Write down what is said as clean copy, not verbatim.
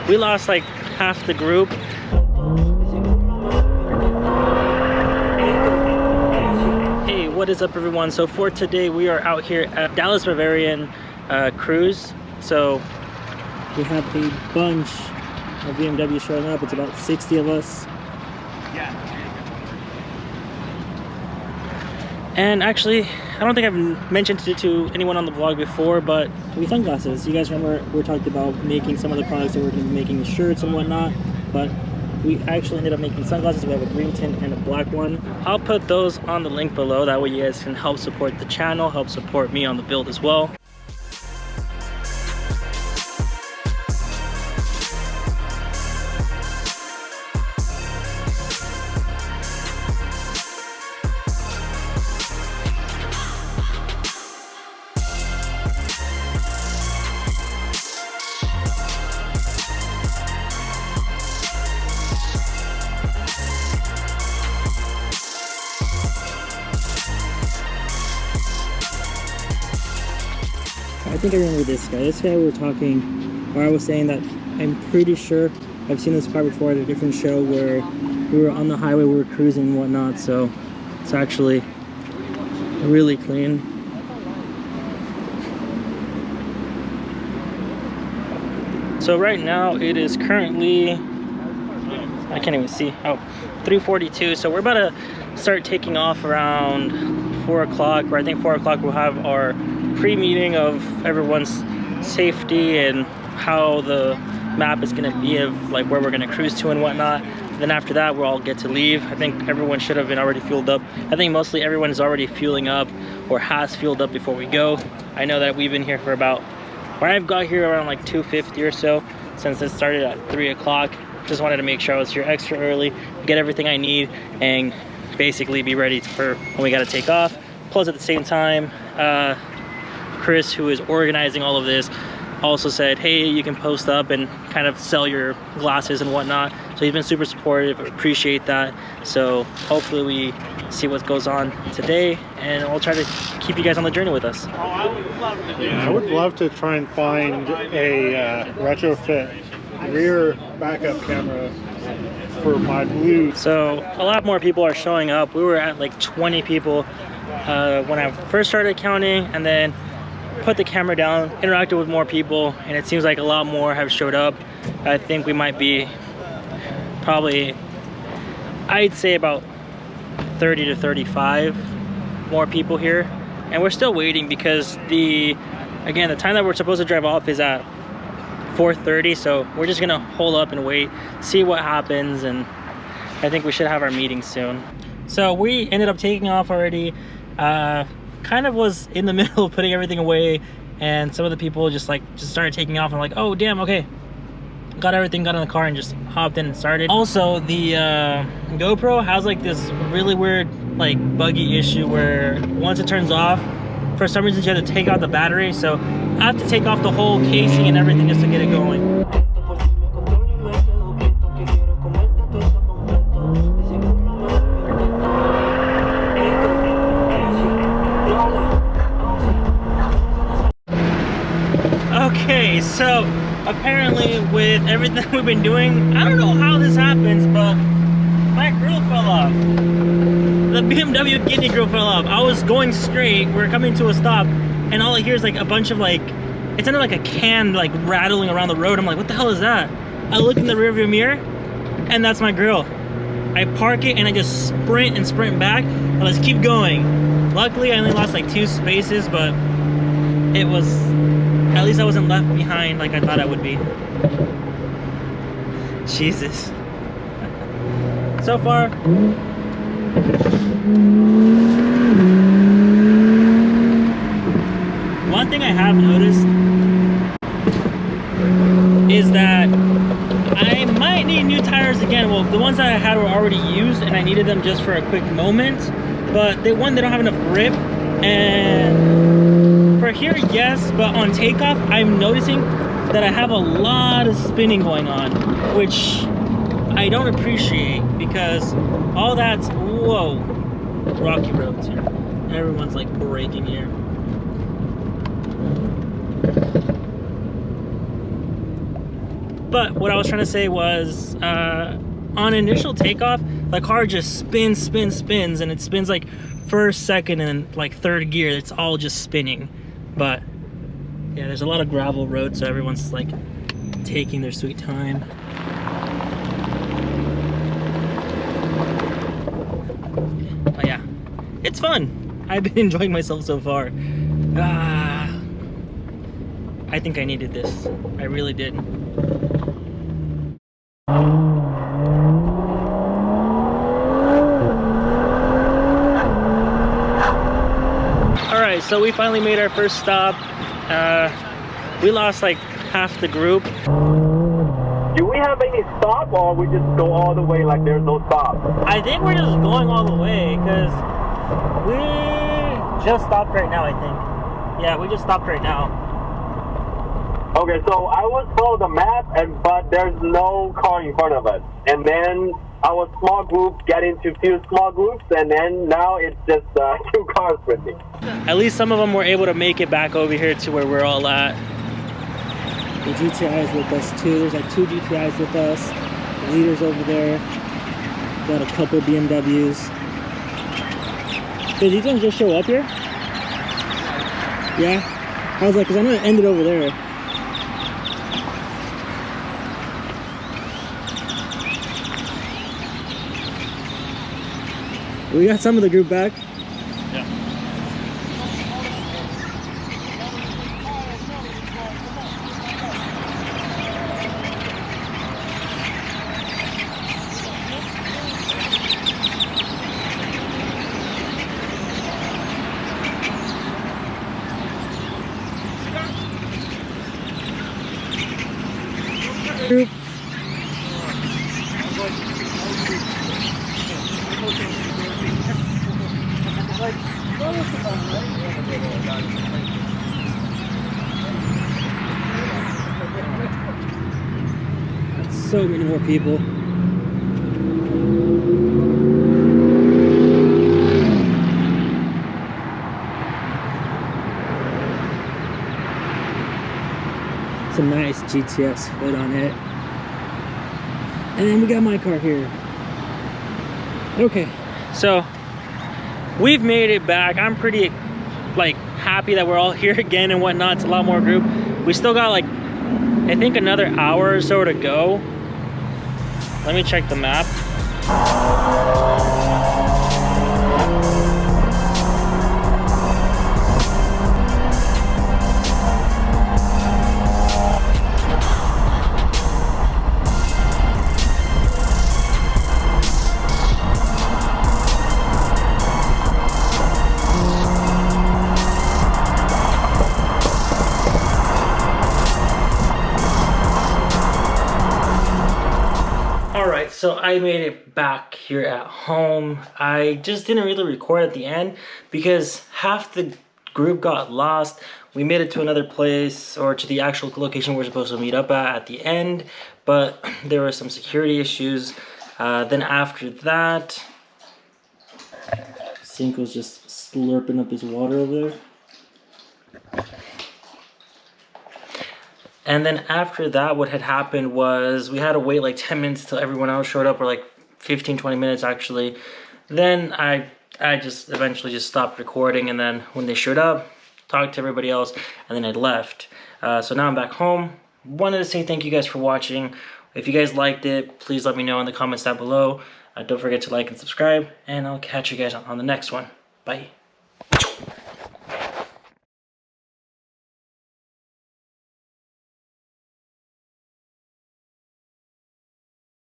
we lost like half the group. Hey, what is up everyone? So for today we are out here at Dallas Bavarian cruise. So we have a bunch of BMW showing up. It's about 60 of us. And actually, I don't think I've mentioned it to anyone on the vlog before, but we sunglasses. You guys remember we talked about making some of the products that we're going to be making shirts and whatnot, but we actually ended up making sunglasses. We have a green tint and a black one. I'll put those on the link below. That way you guys can help support the channel, help support me on the build as well. I think I remember this guy. This guy we were talking, or I was saying that I'm pretty sure I've seen this car before at a different show where we were on the highway, we were cruising and whatnot, so it's actually really clean. So right now it is currently, I can't even see, 3:42, so we're about to start taking off around 4 o'clock, or I think 4 o'clock we'll have our pre-meeting of everyone's safety and how the map is going to be of like where we're going to cruise to and whatnot. Then after that we'll all get to leave. I think everyone should have been already fueled up. I think mostly everyone is already fueling up or has fueled up before we go. I know that we've been here for about, or I've got here around like 2:50 or so since it started at 3 o'clock. Just wanted to make sure I was here extra early, get everything I need, and basically be ready for when we got to take off. Plus at the same time, Chris, who is organizing all of this, also said, hey, you can post up and kind of sell your glasses and whatnot. So he's been super supportive, appreciate that. So hopefully we see what goes on today, and we'll try to keep you guys on the journey with us. I would love to try and find a retrofit rear backup camera for my Blue. So a lot more people are showing up. We were at like 20 people when I first started counting, and then put the camera down, interacted with more people, and it seems like a lot more have showed up. I think we might be probably, I'd say about 30 to 35 more people here, and we're still waiting because the time that we're supposed to drive off is at 4:30, so we're just gonna hold up and wait, see what happens, and I think we should have our meeting soon. So we ended up taking off already. Kind of was in the middle of putting everything away, and some of the people just started taking off, and like, oh damn, okay, got everything, got in the car and just hopped in and started. Also the GoPro has like this really weird like buggy issue where once it turns off, for some reason you have to take out the battery, so I have to take off the whole casing and everything just to get it going. Okay, so apparently with everything we've been doing, I don't know how this happens, but my grill fell off. The BMW kidney grill fell off. I was going straight, we're coming to a stop, and all I hear is like a bunch of like, it sounded like a can like rattling around the road. I'm like, what the hell is that? I look in the rearview mirror, and that's my grill. I park it and I just sprint back, and let's keep going. Luckily I only lost like 2 spaces, but it was, at least I wasn't left behind like I thought I would be. Jesus. So far, one thing I have noticed is that I might need new tires again. Well, the ones that I had were already used and I needed them just for a quick moment, but they don't have enough grip. And for here, yes, but on takeoff, I'm noticing that I have a lot of spinning going on, which I don't appreciate because all that's, whoa, rocky roads here. Everyone's like braking here. But what I was trying to say was, on initial takeoff, the car just spins, and it spins like first, second, and like third gear. It's all just spinning. But yeah, there's a lot of gravel roads, so everyone's like taking their sweet time. But yeah, it's fun. I've been enjoying myself so far. I think I needed this. I really did. Alright, so we finally made our first stop. We lost like half the group. Do we have any stop, or we just go all the way like there's no stop? I think we're just going all the way because we just stopped right now, I think. Yeah, we just stopped right now. Okay, so I was following the map, but there's no car in front of us. And then our small group get into few small groups, and then now it's just 2 cars with me. At least some of them were able to make it back over here to where we're all at. The GTI is with us too. There's like 2 GTIs with us. The leader's over there. Got a couple BMWs. Did these ones just show up here? Yeah? I was like, because I know it ended over there. We got some of the group back. Yeah. Group. So many more people. It's a nice GTS hood on it. And then we got my car here. Okay, so we've made it back. I'm pretty like happy that we're all here again and whatnot. It's a lot more group. We still got like, I think another hour or so to go. Let me check the map. Alright, so I made it back here at home. I just didn't really record at the end because half the group got lost. We made it to another place, or to the actual location we're supposed to meet up at the end, but there were some security issues. Then after that, Cinco's just slurping up his water over there. And then after that, what had happened was we had to wait like 10 minutes till everyone else showed up, or like 15-20 minutes actually. Then I just eventually just stopped recording, and then when they showed up, talked to everybody else, and then I left. So now I'm back home. Wanted to say thank you guys for watching. If you guys liked it, please let me know in the comments down below. Don't forget to like and subscribe, and I'll catch you guys on the next one. Bye.